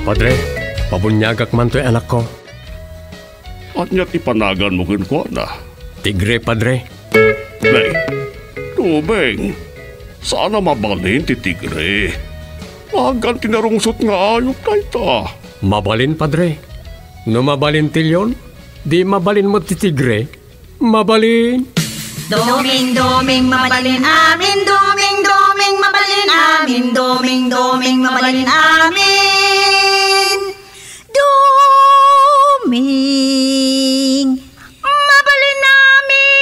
Padre, pabunyagak man to'y anak ko. At niya't ipanagan mo ko na. Tigre, Padre. Beng, tubeng. Sana mabalin ti tigre. Magan tinarungsot nga ayok na ita. Mabalin, Padre. No mabalin tilyon, di mabalin mo ti tigre. Mabalin. Doming mabalin amin, doming mabalin amin, doming mabalin amin. Doming mabalin amin.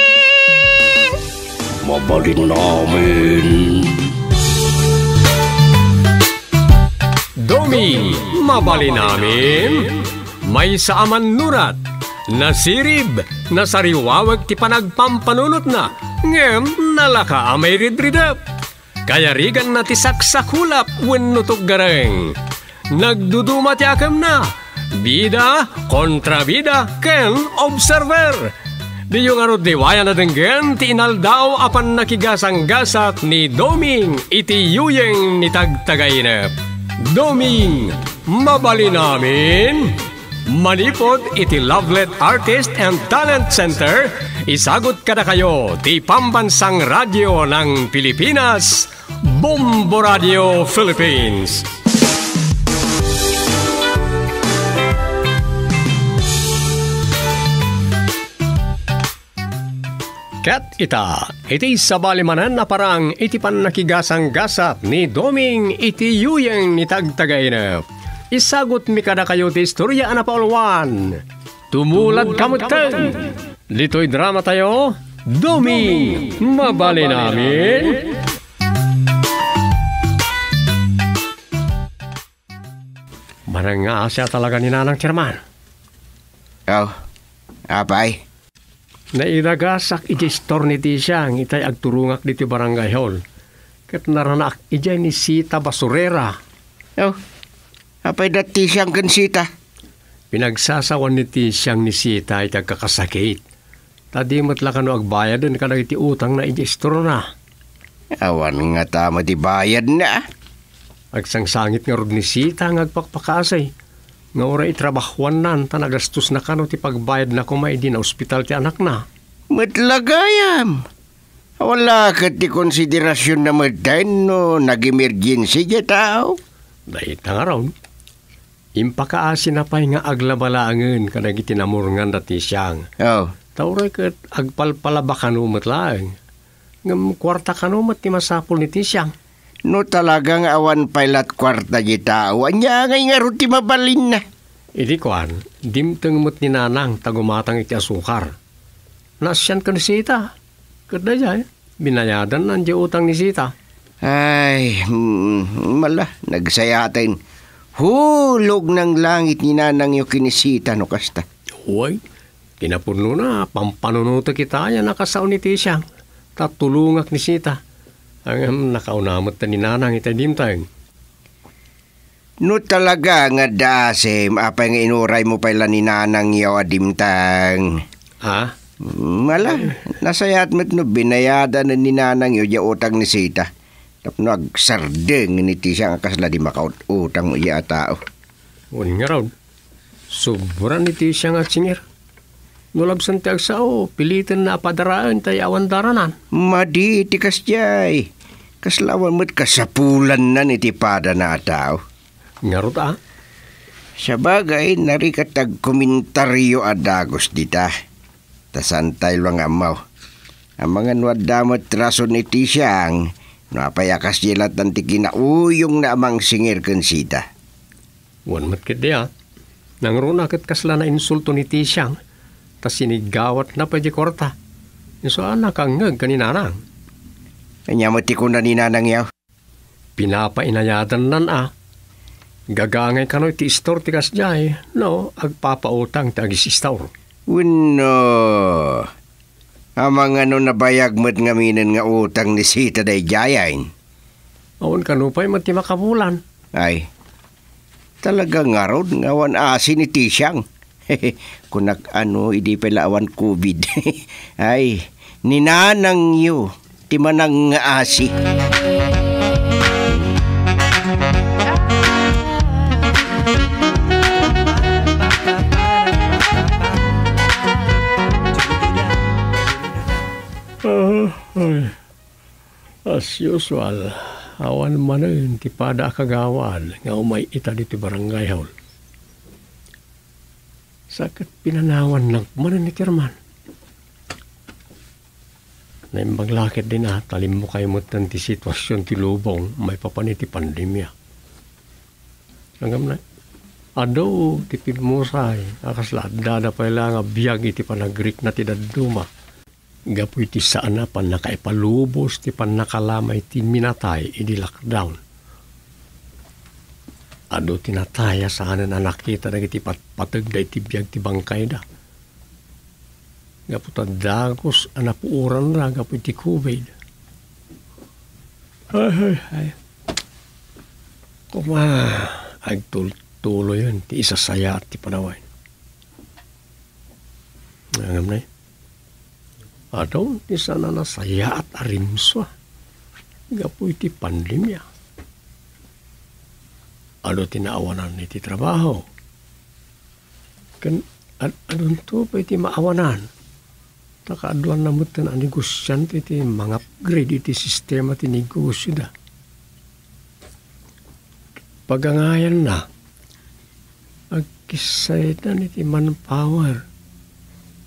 Mabalin namin. Doming mabalin namin. May saaman nurat. Nasirib, nasariwawag ti panagpampanunot na, ngem nalaka amay ridridap. Kaya rigan na ti saksakulap wenno tuggareng. Nagduduma ti akam na, bida kontra bida ken observer. Di yung arod diwaya na denggen ti inaldaw apan nakigasang-gasat ni Doming iti yuyeng ni tagtagainep. Doming, mabalin namin. Manipod iti Lovelet Artist and Talent Center, isagot kada kayo ti Pambansang Radyo ng Pilipinas, Bombo Radio Philippines. Kat ita, iti sabalimanan na parang iti panakigasang-gasat ni Doming iti yuyeng ni tagtagainep. Isagot mi kada kayo ti istorya na paulwan. Tumulad kamuteng. Dito'y drama tayo, Doming, mabalin namin. Marang siya talaga ni Nanang Chairman. Oh, apay? Nairagasak iti store ni Tisyang itay agturungak dito barangay hall. Kat naranak ijay ni Sita Basurera. Oh, apay dati siyang kansita? Pinagsasawan ni Tisyang ni Sita itag kakasakit. Tadi matla ka no agbayad din ka na iti utang na iti store na. Awan nga tama di bayad na. Agsangsangit nga rod ni Sita ang agpakpakasay. Nga ora itrabahuan nan tanagastos na kano ti pagbayad na kumay di na ospital ti anak na. Matlagayam. Wala ka ti konsiderasyon na madain no nag-emergency ya tao. Dahil nga raw. Impakaasin na pa'y nga aglabalaangan ka nagitinamurngan dati siyang. Oh. Tauray kat agpalpalaba ka numat lang. Ngam kwarta ka numat ti masapol ni ti siyang. No talagang awan pailat kwarta di tao. Anya ngay nga ruti mabalin na. Idi kwan, dimteng mo't ni Nanang tagumatang iti asukar. Nasyan ka ni Sita. Kada jay, binayadan nandiyo utang ni Sita. Ay, mala, nagsayatin. Hulog ng langit ni Nanang yung kinisita no kasta. Uy, kinapurno na, pampanunuto kita yan nakasaon ni Tisyang. Tatulungak ni Sita. Ang nakaunamot na ni Nanang itadimtang. No talaga nga dasem, apay nga inuray mo pala ni Nanang yaw adimtang. Ha? Mala, nasayat mo't no binayada na ni Nanang yaw utang ni Sita. Tapno agsardeng ni Tisya nga kasla di makautang mo iya tao. Uwan nga raw. Sobrang ni Tisya nga singir. Nulabsan ti agsao, pilitin na padaraan tayo awan daranan. Madi tikas jay. Kaslawan mo't kasapulan na ni tipada na tao. Ngarot Sa bagay, narikatag komentaryo adagos dita. Tasantay lang amaw. Ang mga nuadamot rason ni Tisyang, napayakas jilat ng tikinauyong na amang singir kensita. Wan mat kit diya. Nangrunakit kasla na insulto ni Tisyang. Tas sinigawat na pa di korta. So anak ang ngag kaninanang. Kanya mati ko na ni Nanang yaw. Pinapainayadan nan Gagangay ka no iti store ti kasjay. No, agpapautang ti agis store. Wino. Amang ano nabayag mo't ngaminan nga utang ni Sita day jayain. Awan ka no pa'y mati makabulan. Ay, talaga nga rod ngawan asin ni Tisyang. Kunak ano, hindi pala awan COVID. Ay, ninanang yu, ti manang nga asi. As usual, awan manen ti pada kagawad nga umay ita dito barangay hall. Sakat pinanawan lang manen ni Kerman. Naimbang lakit din talim mo kayo mo ti sitwasyon ti lubong may papaniti pandemya. Hanggang na, adaw ti pidmusay, akaslad dada pa ilang biyag iti panagrik na ti daduma. Gapu iti saan na pan nakaipalubos ti pan nakalamay ti minatay iti lockdown. Ado tinataya saan na nakita na iti patpatag da iti biyag ti bangkay da. Gapu tadagos anapuuran na gapu iti COVID. Ay. Kuma, agtuloy yun ti isasaya at ti panaway. Ngam na Adaw, ti sana nasaya at arimswa. Gapu iti pandemya. Ado tinaawanan iti trabaho. Adon to pa iti maawanan. Takaaduan na mo na negosyante iti mga upgrade iti sistema ti negosyo da. Pagangayan na, agkisaytan iti manpower.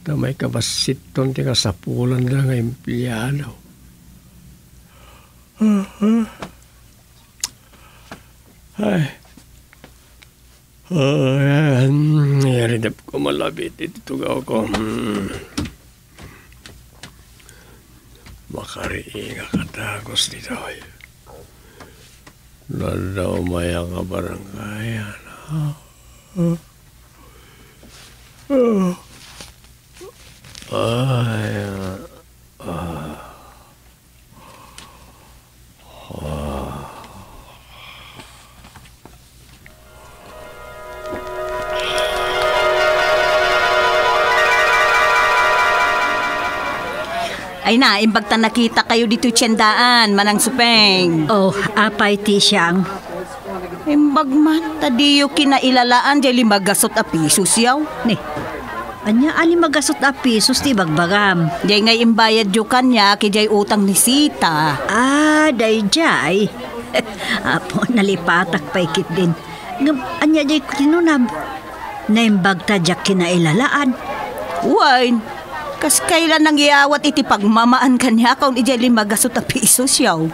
Na may kabasiton ti kasapulan na nga empleyado. Naridap ko malabit iti tugaw ko. Makariinga katagos dito. Nadaw maya ka barangayan. Ay na, imbag ta nakita kayo dito tiyandaan, Manang Supeng. Oh, apay ti siyang. Imbag man, tadiyo kinailalaan jay limagasot a pisos yaw. Ni, anya ali magasot a pisos ti bagbagam. Jay ngay imbayad yu kanya, kijay utang ni Sita. Ah, dayjay. Apo, nalipatak paikit din. Ngam, anya jay kinunab. Naimbag ta jak kinailalaan. Wine, kas kailan nang iawat iti pagmamaan kanya kaun ijay limagasot a pisos yaw.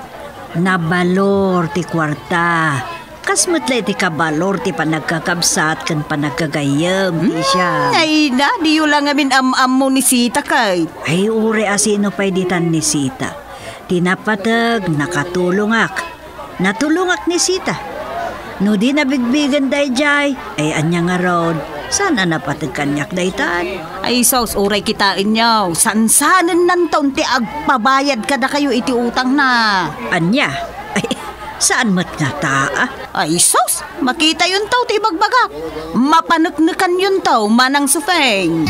Nabalor ti kwarta. Kas matlay ti kabalor ti panagkakabsat kan panagkagayam ti siya. Ay na, diyo lang amin am mo ni Sita kay. Ay ure asino pa'y ditan ni Sita. Tinapatag, nakatulungak. Natulungak ni Sita. No di nabigbigan dayjay, ay anya nga rod. Sana napatag kanyak daytan. Ay sos, uray kitain nyaw. Sansanan nan taon ti agpabayad ka na kayo iti utang na. Anya? Ay, saan mat nga taa? Ay sos, makita yun taw ti bagbagak. Mapanuknukan yun taw, Manang Supeng.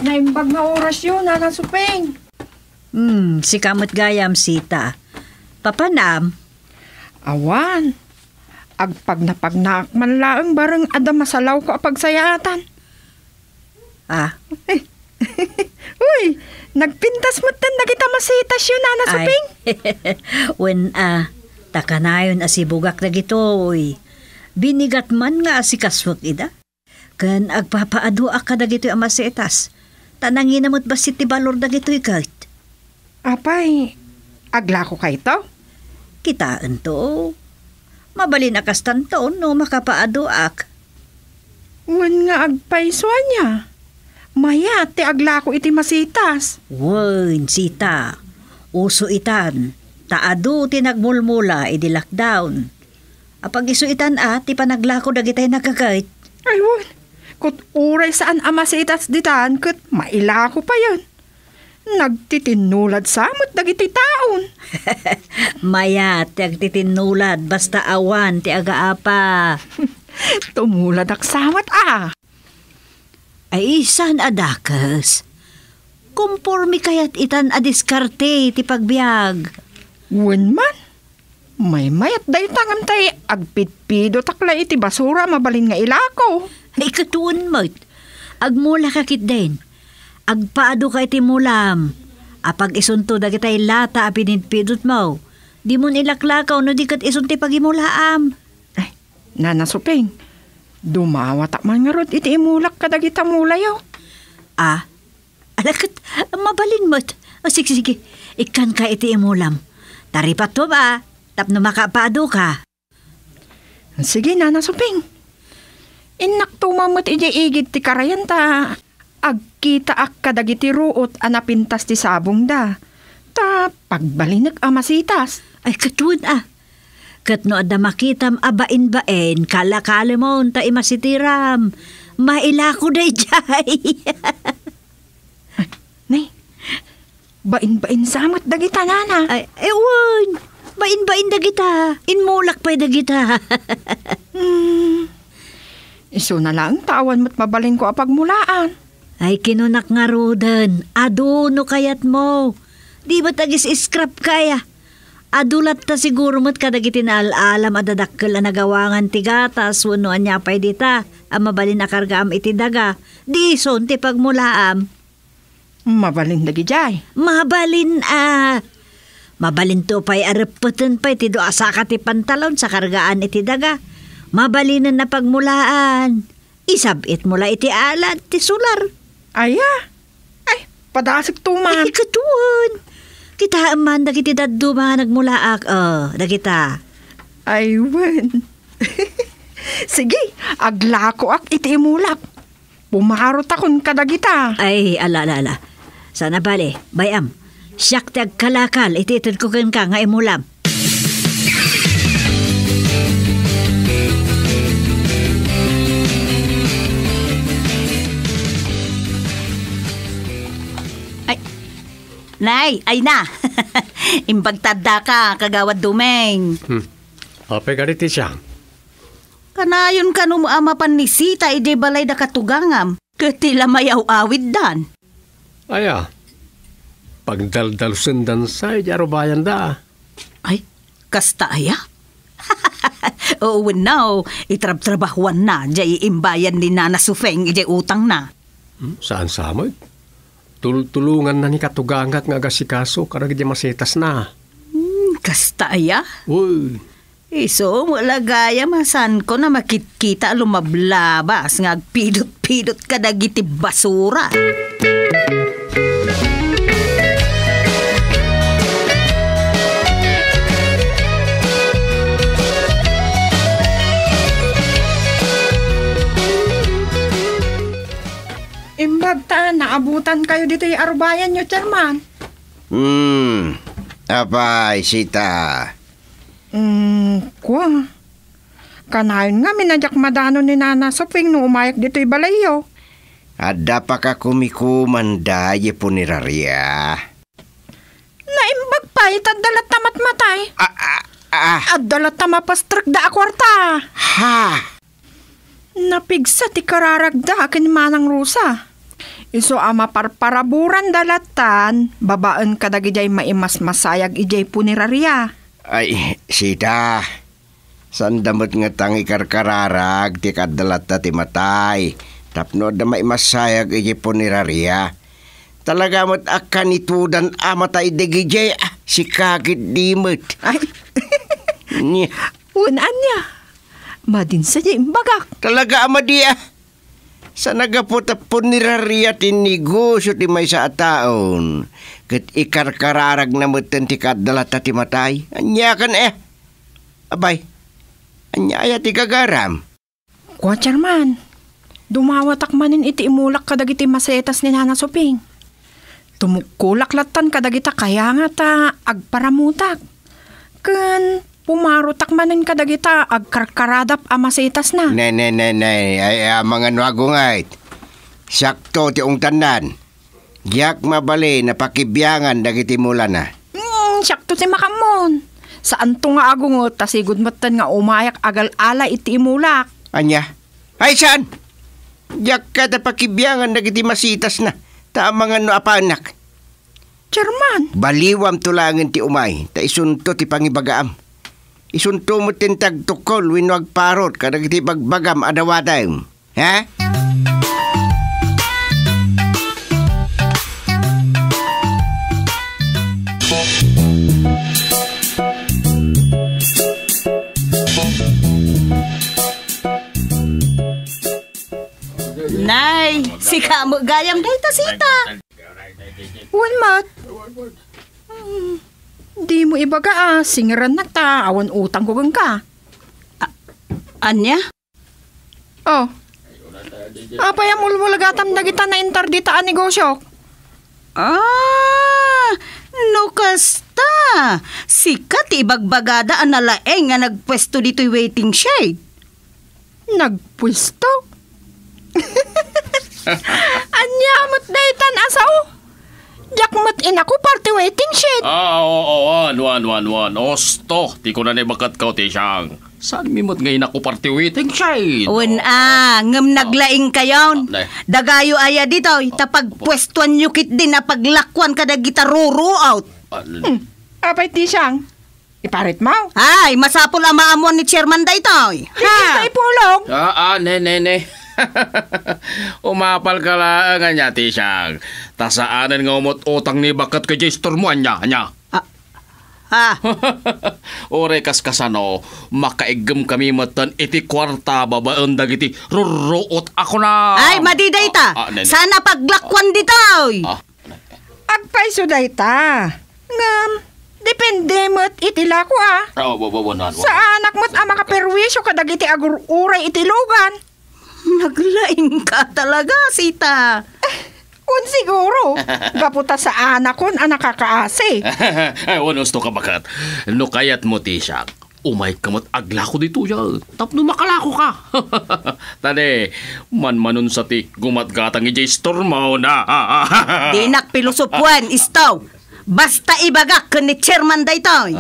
Naimbag na oras yun, Nanang Supeng. Si kamot gayam Sita. Papanam? Awan. Agpag napagnaak man laang bareng ada masalaw ko apagsayatan. Ah? Uy, nagpintas mo tan na kita masitas yun, Nanang Supeng. When takanayon asibugak na gitoy. Binigat man nga asikaswag ida. Kan agpapaadu ka na gitoy ang masitas. Tanangin namot ba si tibalor na gito'y kahit? Apay, agla ko kay to? Kitaan to. Mabalin akas tanton no makapaaduak. Wan nga agpaiswa niya. Maya, ti agla ko iti masitas. Wan, Sita. Uso itan. Taado tinagmulmula idi lockdown. Apag iso itan ti panaglako dagitay nakagait. Ay, wan. Kut uray saan ama sa itas ditan, kut maila ko pa yun. Nagtitinulad samot dagiti taon. Maya, ti agtitinulad, basta awan, ti agaapa. Tumulad aksamot Ay, isan adakas. Kumpormi kayat itan adiskarte ti pagbiag. Wen man. May mayat day tangam tay agpitpido takla iti basura mabalin nga ilako. Ay katuon mo't. Agmula kakit din. Agpaado ka iti mulam. Apag isunto dagitay lata a pinidpidot mo. Di mo nilaklakaw no di kat isunti pagimulaam. Ay, nanasuping. Dumawat man nga rod iti imulak kadagita mulayaw. Ah, alakit, mabalin mo't. O sige, ikan ka iti imulam. Taripat to ba? Tapno makapaado ka. Sige, nanasuping. Inak tumamot iji-igid ti karayan ta. Agkita ak kadagiti ruot anapintas ti sabong da. Ta pagbalinig amasitas. Ay katun Kat no adda makitam abain-bain, kala-kala mo ta imasitiram. Maila ko day jay. Nay, bain-bain samot dagita nana. Ay, ewan. Bain-bain dagita. Inmulak pa'y dagita. Iso na lang tawan mo't mabalin ko apagmulaan. Ay kinunak nga rodan. Aduno kayat mo. Di ba tagis scrap kaya? Adulat ta siguro mo't kadagiti na alam adadakkel na nagawangan ti gatas wano anya pa'y dita. Ang mabalin na kargaam iti daga. Di son ti pagmulaam. Mabalin dagi jay. Mabalin Mabalin to pa'y areputan pa'y ti doa saka ti pantalon sa kargaan iti daga. Mabalinan na pagmulaan. Isabit mula iti alat ti sular. Aya. Ay, padasig tuman. Ay, katuon. Kita aman dagiti daddo mga nagmulaak. Dagita. Ay, wen. Sige, aglako ak iti imulak. Pumarot akon kadagita. Ay, ala. Sana bale, bayam. Siyak ti agkalakal, ititid ko ka nga imulam. Nay, ay na. Imbagtada ka, kagawad dumeng. Apay ka riti siya. Kanayon ka no amapan ni Sita, ide balay da katugangam. Katila mayaw awid dan. Aya, pagdaldal sundan sa ijaro bayan da. Ay, kasta aya? Oo, now, itrab-trabahuan na, jay imbayan ni Nana Sufeng, ide utang na. Saan samod? Tulungan na ni katugangak nga gasikaso karag di masitas na. Kasta aya? Uy. Iso, wala gaya masan ko na makitkita lumablabas nga agpidot-pidot kadagiti basura. Imbagta, naabutan kayo dito yung arubayan nyo, Chairman. Apay, Sita. Kwa. Kanayon nga, minadyak madano ni Nana Soping no umayak dito yung balayo. Ada pa ka kumikumanda, punirarya. Naimbag pa, itadalat tamat matay. At dalat tamapastrak da akwarta. Ha? Napigsa ti kararagda akin manang rusa. Iso ama parparaburan dalatan, babaan kadagijay maimas masayag ijay punirarya. Ay, Sita. Sandamot nga tangi karkararag, ti kadalata ti matay. Tapno da maimasayag ijay punirarya. Talaga mo't akanitudan amatay digijay, si kakit dimot. Ay, unan niya. Madin sa di imbagak. Talaga amadia. Sa nagaputa punirarya ti negosyo ti may sa ataon. Kat ikarkararag na mutan ti kadalata ti matay. Anya kan Abay, anya aya ti kagaram. Kwa, Chairman. Dumawatak manin iti imulak kadagiti masetas ni Nana Soping. Tumukulak-latan kadagita kaya nga ta agparamutak. Kan pumarutak manin kadagita agkarkaradap amasetas na. Nay, ay mga nuagungay. Sakto ti ung tanan. Yak mabali na pakibyangan dagiti mula na. Sakto ti makamon. Saan to nga agungot, tasigod matan nga umayak agal-ala iti imulak. Anya? Ay, saan? Yak ka na pakibyangan dagiti masitas na. Ta mga no apanak. Chairman. Baliwam tulangin ti umay, ta isunto ti pangibagaam. Isunto mo tintag tukol, winwag parot, kadag ti bagbagam adawadayom. Ha? Nay, si kamo gayam dayta sita. Mat. Di mo ibaga singaran na ta, awan utang ko ka. Anya? Oh. Apa yung mulmulagatam na kita na interdita ang negosyo? No kasta. Sikat ibagbagada ang nalaeng nga nagpwesto dito'y waiting shade. Nagpwesto? Anyamot na itan asaw? Yakmat inaku party waiting shade. Wan. Osto, di ko na nabakat ka, ti siyang. Saan mimot ngayon ako party waiting shade? Ngam naglaing kayon. Dagayo aya dito, tapag pwestuan nyo kit din na paglakwan kada gitaruro out. Apay ti siyang? Iparit mo? Ay, masapol ang maamon ni Chairman daytoy. Ha? Ipulong? Ne. Umapal ka lang nga ti siyang. Tasaanan nga umot utang ni bakat ka gestor mo anya. Ore kasano, makaigam kami matan iti kwarta babaen dagiti ruruot ako na. Ay, madidayta. Sana paglakwan ditoy. Agpaiso dayta. Ngam, depende mo't itila ko Sa anak mo't makaperwisyo kadagiti agur-uray itilugan. Naglaing ka talaga, sita. Un siguro. Gaputa sa anak kon anak kakaasi. Wanos to ka bakat. No kayat mo ti siya. Umay kamot agla ko dito ya. Tapno makalako ka. Tade, manmanon sa ti gumatgatang ijay stormaw na. Di nakpilusupuan, istaw. Basta ibagak ka ni Chairman daytoy.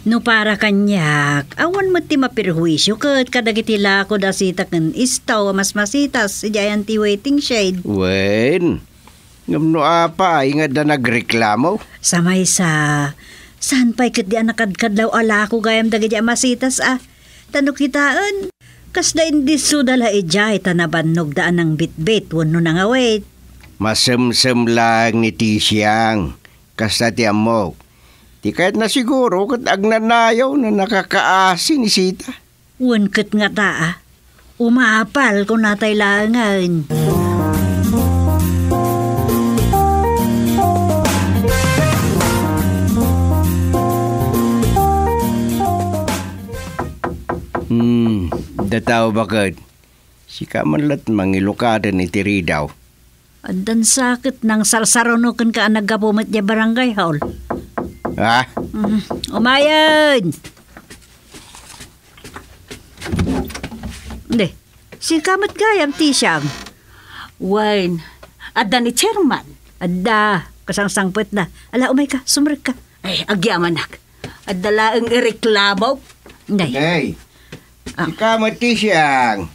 No para kanyak, awan mo ti mapirhuisyo kat kadagiti lako da sita kan istaw mas masitas ijayan ti waiting shade. Wen, ngam no apa, ingad na nagreklamo? Samay saan pa'y kat di anakadkadlaw alako gayam dagiti masitas Tano kitaan, kas da indi sudala ijay tanabannog daan ng bitbit, wano na nga wait. Masemsem lang ni Tisyang, kas na ti amok. Di kahit na siguro kat agnanayaw na nakakaasi ni Sita. Kat nga umaapal kung natay langan. Dataw bakit? Si kamanlat mangilukada ni Tiridaw. Adan sakit ng salsaronukan ka nagkapumat niya barangay hall. Ha? Umayan! Hindi. Si kamat gayam ti siyang. Wine. Adda ni Chairman. Adda. Kasangsangpet na. Ala, umay ka. Sumrik ka. Ay, agyamanak. Adda laang ireklamo. Hindi. Hey, si kamat ti siyang.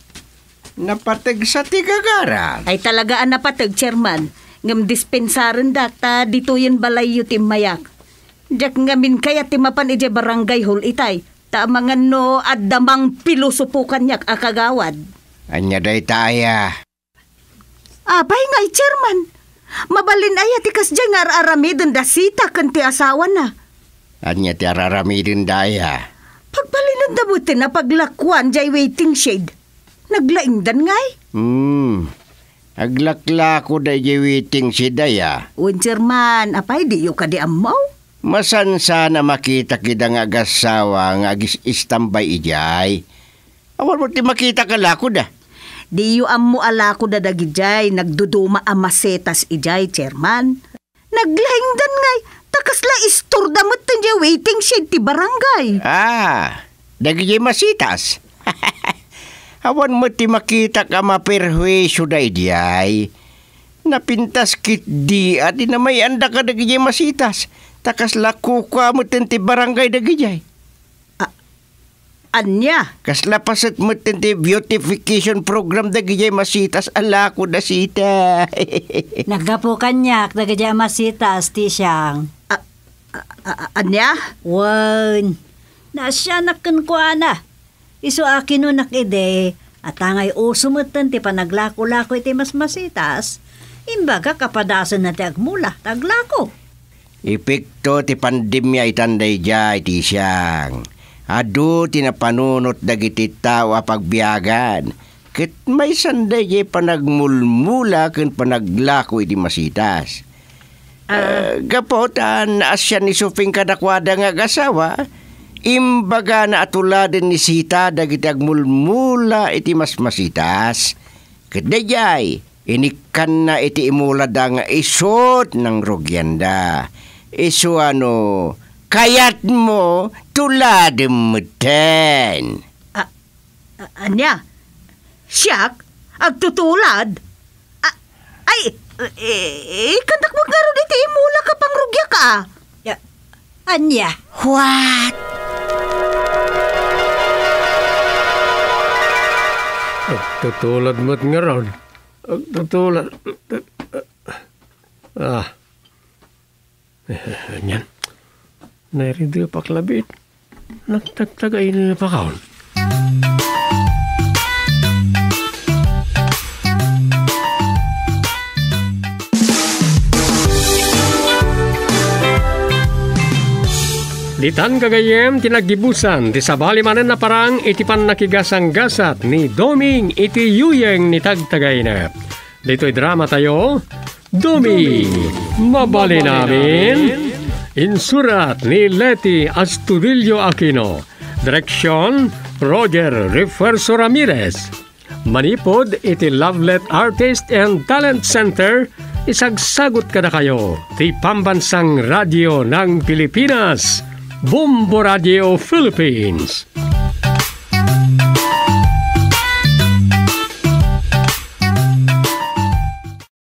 Napatag sa tigagaran. Ay talaga ang napatag, Chairman. Ngam dispensaran data dito yun balay yu timayak. Diyak ngamin kaya timapan ije barangay hall itay. Ta mga no adamang pilusupukan niyak akagawad. Anya day taya. Abay nga Chairman. Mabalin ay tikas dyan nga aramidon da sita kan ti asawa na. Anya ti araramidin daya. Pagbalinod na buti na paglakwan jay waiting shade. Naglaingdan ngay. Aglakla ko da waiting si daya. Chairman, apay di yu ka di amaw? Masansa na makita kita nga agasawa nga istambay ijay. Awal mo ti makita ka lako da. Di yu ammo alako da dagijay, nagduduma amasetas ijay, Chairman. Naglaingdan ngay, takasla istorda mo tinjay waiting shed ti barangay. Dagijay masitas. Awan mo ti makita ka maperhuesyo da ijay. Napintas kit di at na may anda ka dagijay masitas. Takas lako ka mo ti barangay dagijay. Anya? Kasla pasat mo tindi beautification program dagijay masitas ala ko da sita. Nagapo kanyak, nagaya masitas, ti siyang. Anya? Wan, nasya nakan ko ana. Iso akin no nakide, at angay usumutan ti panaglako-lako iti mas masitas, imbaga kapadasan na ti agmula, taglako. Epekto ti pandemya itanday jay ti siyang. Adu tinapanunot dagiti tao a pagbiyagan. Ket may sanday jay panagmulmula ken panaglako iti masitas. Gapotan asya ni suping kadakwada nga gasawa, imbaga na atuladen ni sita dagiti agmulmula iti mas masitas. Ket dayjay inikan na iti imulada nga isot ng rugyanda. Isu kayat mo tuladem mo ten. Anya? Siyak? Agtutulad? Kandak mo nga ron iti imula ka pang rugya ka. Anya? What? Agtutulad mo't nga ron. Agtutulad. Yan. Nairido paklabit. Nagtagtagay na pakaon. Ditan kagayem tinagdibusan ti sabali manen na parang iti pan nakigasang-gasat ni Doming iti yuyeng ni tagtagay na. Dito'y drama tayo, Doming, mabali namin. Insurat ni Leti Astudillo Aquino. Direksyon, Roger Refuerzo Ramirez. Manipod iti Lovelet Artist and Talent Center. Isagsagot kada kayo ti Pambansang Radio ng Pilipinas, Bombo Radio Philippines.